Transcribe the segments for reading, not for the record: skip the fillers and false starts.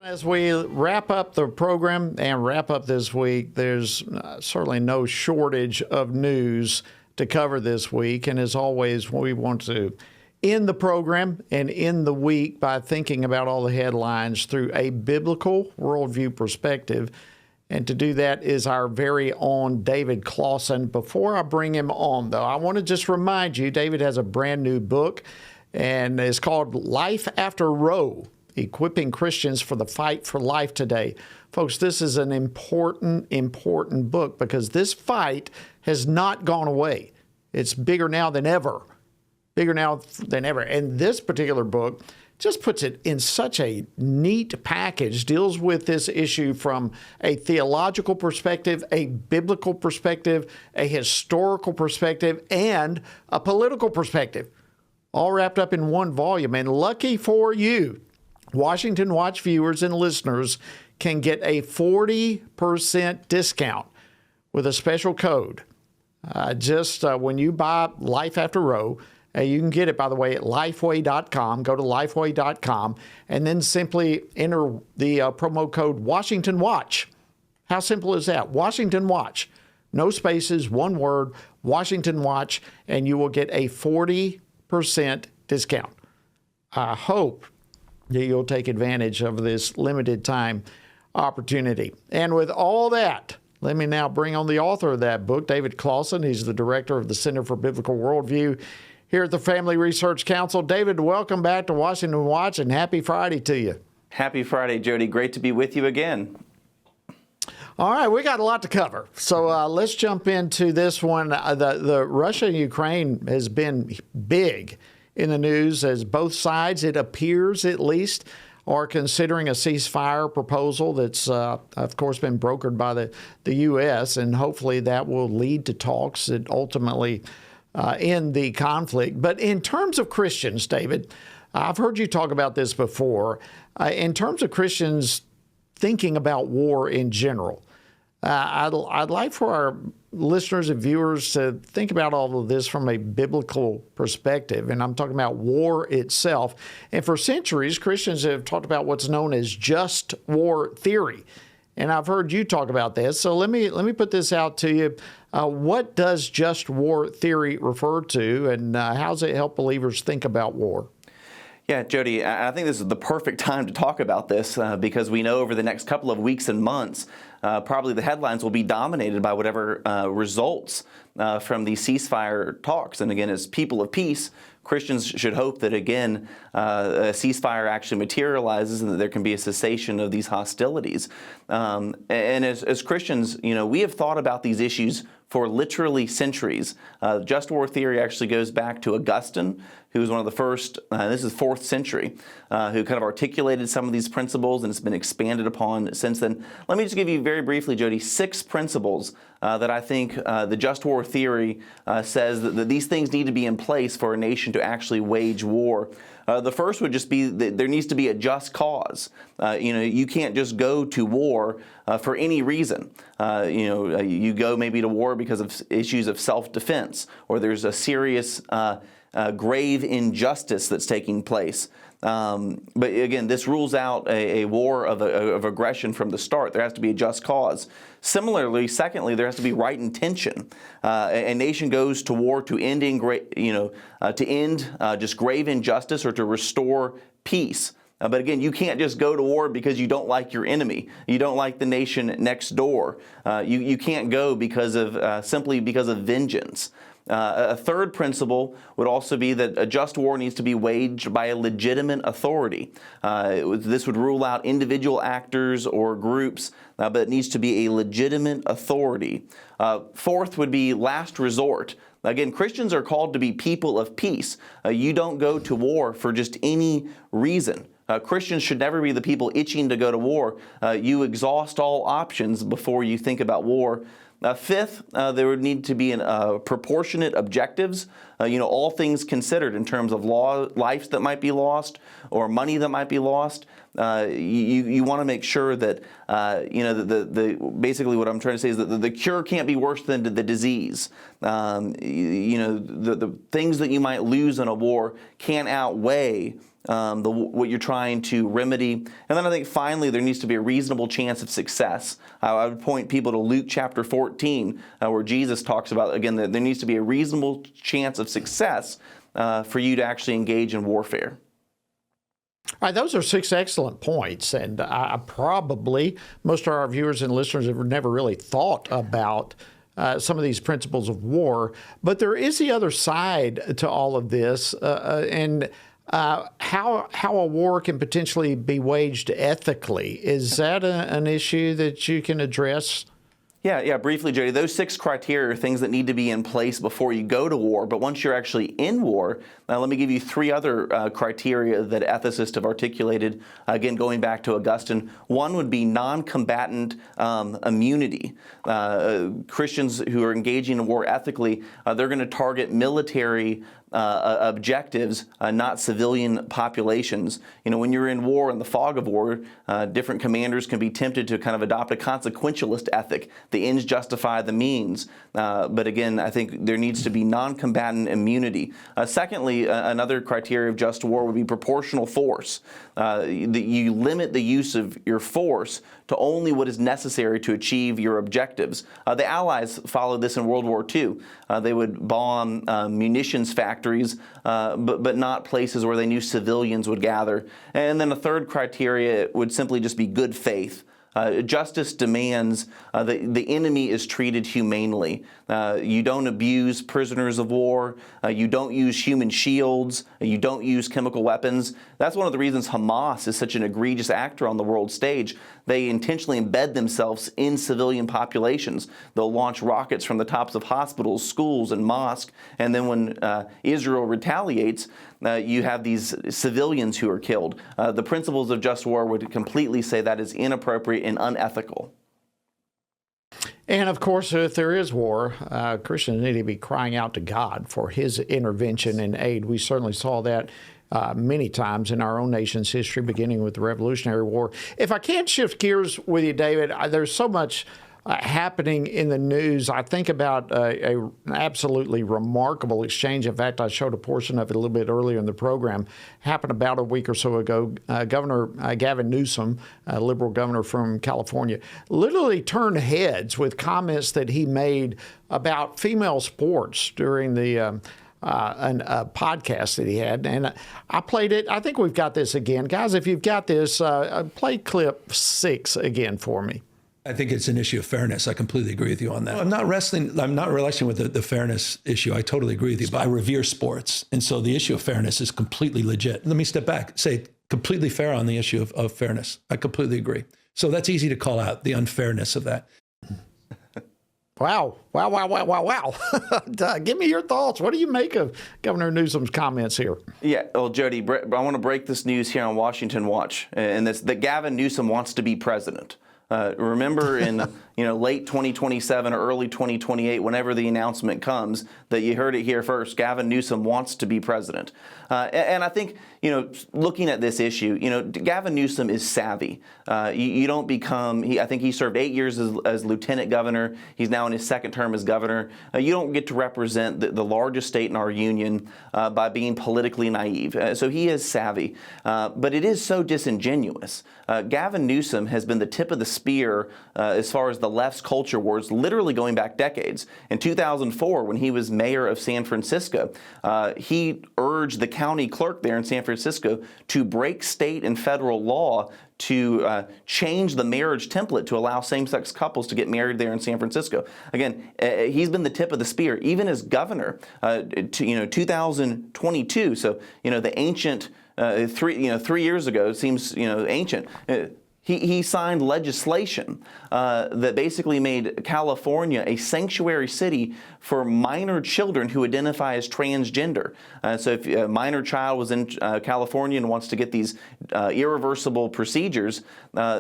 As we wrap up the program and wrap up this week, there's certainly no shortage of news to cover this week. And as always, we want to end the program and end the week by thinking about all the headlines through a biblical worldview perspective. And to do that is our very own David Closson. Before I bring him on, though, I want to just remind you, David has a brand new book, and it's called Life After Roe: Equipping Christians for the Fight for Life Today. Folks, this is an important book because this fight has not gone away. It's bigger now than ever. And this particular book just puts it in such a neat package, deals with this issue from a theological perspective, a biblical perspective, a historical perspective, and a political perspective, all wrapped up in one volume. And lucky for you, Washington Watch viewers and listeners can get a 40% discount with a special code. When you buy Life After Roe, you can get it, by the way, at Lifeway.com. Go to Lifeway.com and then simply enter the promo code Washington Watch. How simple is that? Washington Watch. No spaces, one word, Washington Watch, and you will get a 40% discount. I hope that you'll take advantage of this limited time opportunity. And with all that, let me now bring on the author of that book, David Closson. He's the director of the Center for Biblical Worldview here at the Family Research Council. David, welcome back to Washington Watch, and happy Friday to you. Happy Friday, Jody. Great to be with you again. All right, we got a lot to cover. So let's jump into this one. The Russia and Ukraine has been big in the news as both sides, it appears at least, are considering a ceasefire proposal that's, of course, been brokered by the U.S., and hopefully that will lead to talks that ultimately end the conflict. But in terms of Christians, David, I've heard you talk about this before. In terms of Christians thinking about war in general, I'd like for our listeners and viewers to think about all of this from a biblical perspective. And I'm talking about war itself. And for centuries, Christians have talked about what's known as just war theory. And I've heard you talk about this. So let me put this out to you. What does just war theory refer to, and how does it help believers think about war? Yeah, Jody, I think this is the perfect time to talk about this because we know over the next couple of weeks and months, probably the headlines will be dominated by whatever results from these ceasefire talks. And again, as people of peace, Christians should hope that, again, a ceasefire actually materializes and that there can be a cessation of these hostilities. And as Christians, we have thought about these issues for literally centuries. Just war theory actually goes back to Augustine, who was one of the first, this is 4th century, who kind of articulated some of these principles, and it's been expanded upon since then. Let me just give you very briefly, Jody, 6 principles that I think the just war theory says that these things need to be in place for a nation to actually wage war. The first would just be that there needs to be a just cause. You can't just go to war for any reason. You go maybe to war because of issues of self-defense, or there's a serious grave injustice that's taking place. But again, this rules out a war of aggression from the start. There has to be a just cause. Similarly, secondly, there has to be right intention. A nation goes to war to end just grave injustice or to restore peace. But again, you can't just go to war because you don't like your enemy. You don't like the nation next door. You can't go because of simply because of vengeance. A third principle would also be that a just war needs to be waged by a legitimate authority. This would rule out individual actors or groups, but it needs to be a legitimate authority. Fourth would be last resort. Again, Christians are called to be people of peace. You don't go to war for just any reason. Christians should never be the people itching to go to war. You exhaust all options before you think about war. Fifth, there would need to be proportionate objectives, all things considered in terms of lives that might be lost or money that might be lost. You want to make sure that, basically what I'm trying to say is that the cure can't be worse than the disease. The things that you might lose in a war can't outweigh what you're trying to remedy. And then I think finally there needs to be a reasonable chance of success. I would point people to Luke chapter 14, where Jesus talks about, again, that there needs to be a reasonable chance of success for you to actually engage in warfare. All right, those are 6 excellent points, and I probably, most of our viewers and listeners have never really thought about some of these principles of war. But there is the other side to all of this, and how a war can potentially be waged ethically. Is that an issue that you can address? Yeah, briefly, Jody. Those 6 criteria are things that need to be in place before you go to war. But once you're actually in war, let me give you 3 other criteria that ethicists have articulated, again, going back to Augustine. One would be non-combatant immunity. Christians who are engaging in war ethically, they're going to target military objectives, not civilian populations. When you're in war, in the fog of war, different commanders can be tempted to kind of adopt a consequentialist ethic. The ends justify the means. But again, I think there needs to be non-combatant immunity. Secondly, another criteria of just war would be proportional force. You limit the use of your force to only what is necessary to achieve your objectives. The Allies followed this in World War II. They would bomb munitions factories, but not places where they knew civilians would gather. And then a third criteria would simply just be good faith. Justice demands that the enemy is treated humanely. You don't abuse prisoners of war. You don't use human shields. You don't use chemical weapons. That's one of the reasons Hamas is such an egregious actor on the world stage. They intentionally embed themselves in civilian populations. They'll launch rockets from the tops of hospitals, schools, and mosques. And then when Israel retaliates, you have these civilians who are killed. The principles of just war would completely say that is inappropriate and unethical. And of course, if there is war, Christians need to be crying out to God for his intervention and aid. We certainly saw that many times in our own nation's history, beginning with the Revolutionary War. If I can't shift gears with you, David, there's so much happening in the news. I think about an absolutely remarkable exchange. In fact, I showed a portion of it a little bit earlier in the program. Happened about a week or so ago. Governor Gavin Newsom, a liberal governor from California, literally turned heads with comments that he made about female sports during the a podcast that he had, and I played it. I think we've got this again. Guys, if you've got this, play clip 6 again for me. I think it's an issue of fairness. I completely agree with you on that. I'm not wrestling with the fairness issue. I totally agree with you, but I revere sports. And so the issue of fairness is completely legit. Let me step back, say completely fair on the issue of fairness. I completely agree. So that's easy to call out, the unfairness of that. Wow. Give me your thoughts. What do you make of Governor Newsom's comments here? Yeah, well, Jody, I want to break this news here on Washington Watch, and that's that Gavin Newsom wants to be president. Remember in late 2027 or early 2028, whenever the announcement comes, that you heard it here first. Gavin Newsom wants to be president. And I think, looking at this issue, Gavin Newsom is savvy. You don't become, I think he served 8 years as lieutenant governor. He's now in his 2nd term as governor. You don't get to represent the largest state in our union by being politically naive. So he is savvy. But it is so disingenuous. Gavin Newsom has been the tip of the spear as far as the left's culture wars, literally going back decades. In 2004, when he was mayor of San Francisco, he urged the county clerk there in San Francisco to break state and federal law to change the marriage template to allow same-sex couples to get married there in San Francisco. Again, he's been the tip of the spear, even as governor, 2022. So, the ancient 3 years ago seems, ancient. He signed legislation that basically made California a sanctuary city for minor children who identify as transgender. So if a minor child was in California and wants to get these irreversible procedures,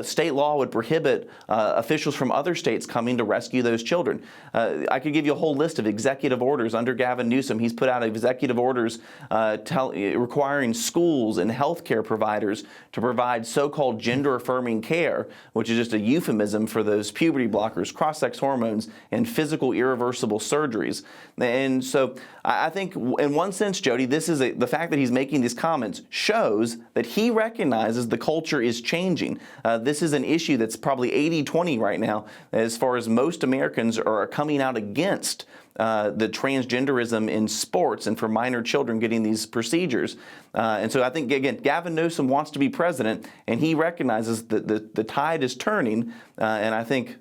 state law would prohibit officials from other states coming to rescue those children. I could give you a whole list of executive orders under Gavin Newsom. He's put out executive orders requiring schools and healthcare providers to provide so-called gender-affirming gender-affirming care, which is just a euphemism for those puberty blockers, cross-sex hormones, and physical irreversible surgeries. And so I think in one sense, Jody, the fact that he's making these comments shows that he recognizes the culture is changing. This is an issue that's probably 80-20 right now, as far as most Americans are coming out against the transgenderism in sports and for minor children getting these procedures. And so I think, again, Gavin Newsom wants to be president, and he recognizes that the tide is turning. And I think,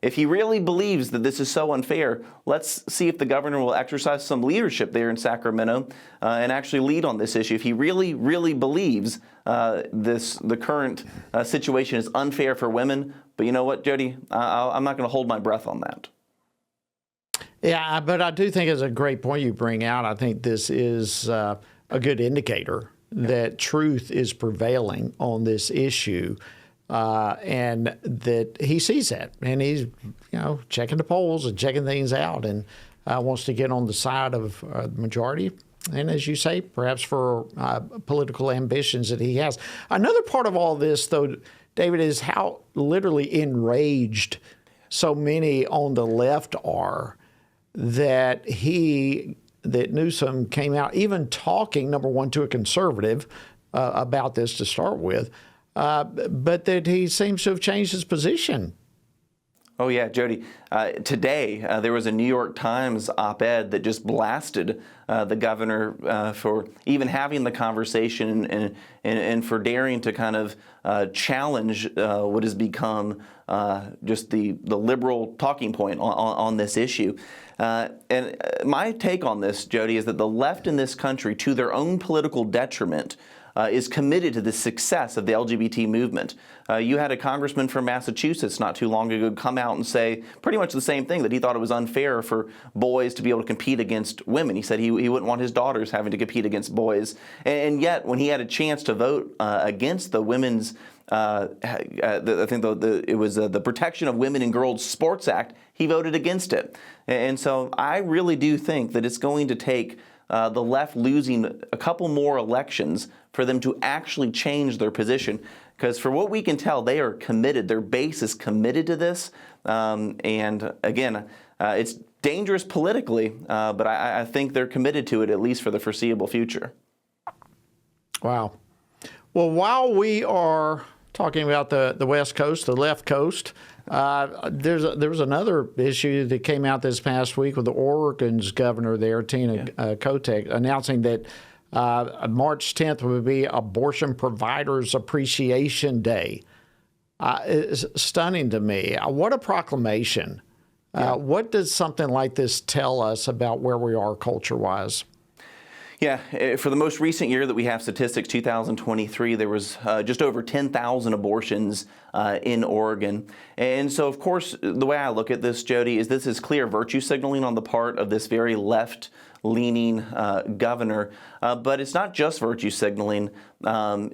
if he really believes that this is so unfair, let's see if the governor will exercise some leadership there in Sacramento and actually lead on this issue. If he really, really believes the current situation is unfair for women. But you know what, Jody? I'm not going to hold my breath on that. Yeah, but I do think it's a great point you bring out. I think this is a good indicator that truth is prevailing on this issue, and that he sees that, and he's checking the polls and checking things out, and wants to get on the side of the majority. And as you say, perhaps for political ambitions that he has. Another part of all this, though, David, is how literally enraged so many on the left are that Newsom came out, even talking, number one, to a conservative about this to start with, but that he seems to have changed his position. Oh, yeah, Jody. Today, there was a New York Times op-ed that just blasted the governor for even having the conversation and for daring to kind of challenge what has become just the liberal talking point on this issue. And my take on this, Jody, is that the left in this country, to their own political detriment, is committed to the success of the LGBT movement. You had a congressman from Massachusetts not too long ago come out and say pretty much the same thing, that he thought it was unfair for boys to be able to compete against women. He said he wouldn't want his daughters having to compete against boys. And yet, when he had a chance to vote against the women's I think it was the Protection of Women and Girls Sports Act, he voted against it. And so I really do think that it's going to take the left losing a couple more elections for them to actually change their position. Because for what we can tell, they are committed. Their base is committed to this. And again, it's dangerous politically, but I think they're committed to it, at least for the foreseeable future. Wow. Well, while we are talking about the West Coast, the left coast, there was another issue that came out this past week with the Oregon's governor there, Tina Kotek, announcing that March 10th would be Abortion Providers Appreciation Day. It's stunning to me. What a proclamation. What does something like this tell us about where we are culture-wise? Yeah, for the most recent year that we have statistics, 2023, there was just over 10,000 abortions in Oregon. And so, of course, the way I look at this, Jody, is this is clear virtue signaling on the part of this very left-leaning governor. But it's not just virtue signaling.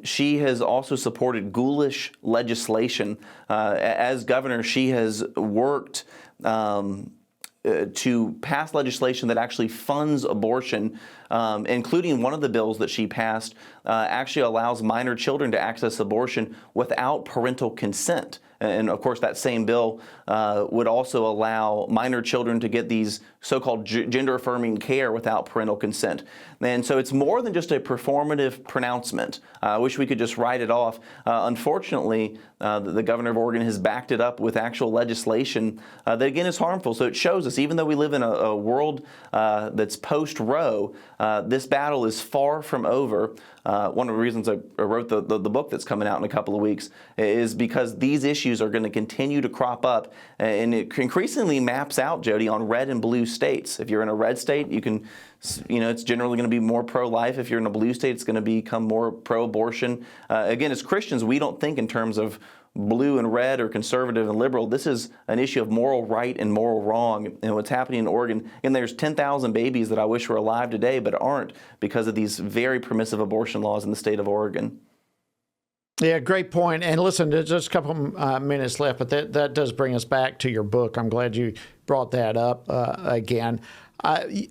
She has also supported ghoulish legislation. As governor, she has worked to pass legislation that actually funds abortion, including one of the bills that she passed actually allows minor children to access abortion without parental consent. And of course, that same bill would also allow minor children to get these so-called gender-affirming care without parental consent. And so it's more than just a performative pronouncement. I wish we could just write it off. Unfortunately, the governor of Oregon has backed it up with actual legislation that, again, is harmful. So it shows us, even though we live in a world that's post-Roe, this battle is far from over. One of the reasons I wrote the book that's coming out in a couple of weeks is because these issues are going to continue to crop up, and it increasingly maps out, Jody, on red and blue states. If you're in a red state, it's generally going to be more pro-life. If you're in a blue state, it's going to become more pro-abortion. Again, as Christians, we don't think in terms of blue and red or conservative and liberal. This is an issue of moral right and moral wrong. And what's happening in Oregon, and there's 10,000 babies that I wish were alive today but aren't because of these very permissive abortion laws in the state of Oregon. Yeah, great point. And listen, there's just a couple minutes left, but that does bring us back to your book. I'm glad you brought that up again.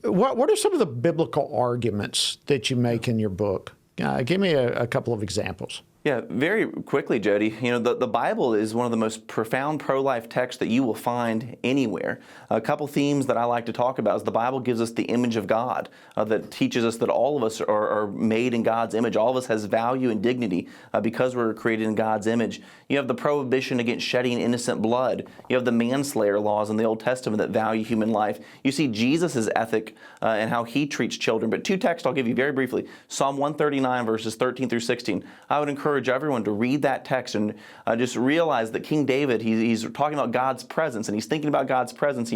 What are some of the biblical arguments that you make in your book? Give me a couple of examples. Yeah, very quickly, Jody. The Bible is one of the most profound pro-life texts that you will find anywhere. A couple themes that I like to talk about is the Bible gives us the image of God that teaches us that all of us are made in God's image. All of us has value and dignity because we're created in God's image. You have the prohibition against shedding innocent blood. You have the manslayer laws in the Old Testament that value human life. You see Jesus' ethic and how he treats children. But two texts I'll give you very briefly. Psalm 139, verses 13 through 16. I would encourage everyone to read that text and just realize that King David, he's talking about God's presence, and he's thinking about God's presence.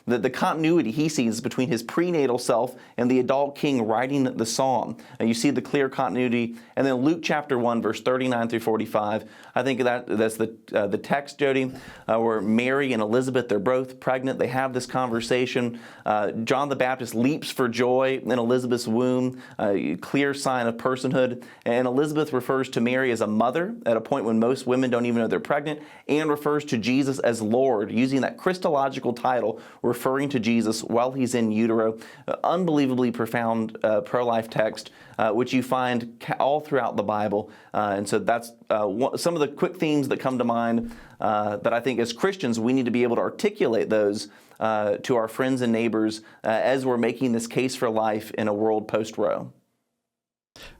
The continuity he sees between his prenatal self and the adult king writing the psalm. And you see the clear continuity. And then Luke chapter 1, verse 39 through 45. I think that's the text, Jody, where Mary and Elizabeth, they're both pregnant. They have this conversation. John the Baptist leaps for joy in Elizabeth's womb, a clear sign of personhood. And Elizabeth refers to Mary as a mother at a point when most women don't even know they're pregnant, and refers to Jesus as Lord, using that Christological title, referring to Jesus while he's in utero. Unbelievably profound pro-life text, which you find all throughout the Bible. And so that's some of the quick themes that come to mind that I think as Christians we need to be able to articulate those to our friends and neighbors as we're making this case for life in a world post-Roe.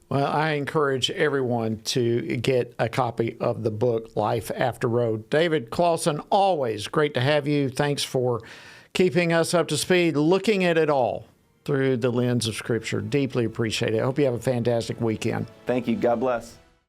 Well, I encourage everyone to get a copy of the book, Life After Roe. David Closson, always great to have you. Thanks for keeping us up to speed, looking at it all through the lens of Scripture. Deeply appreciate it. I hope you have a fantastic weekend. Thank you. God bless.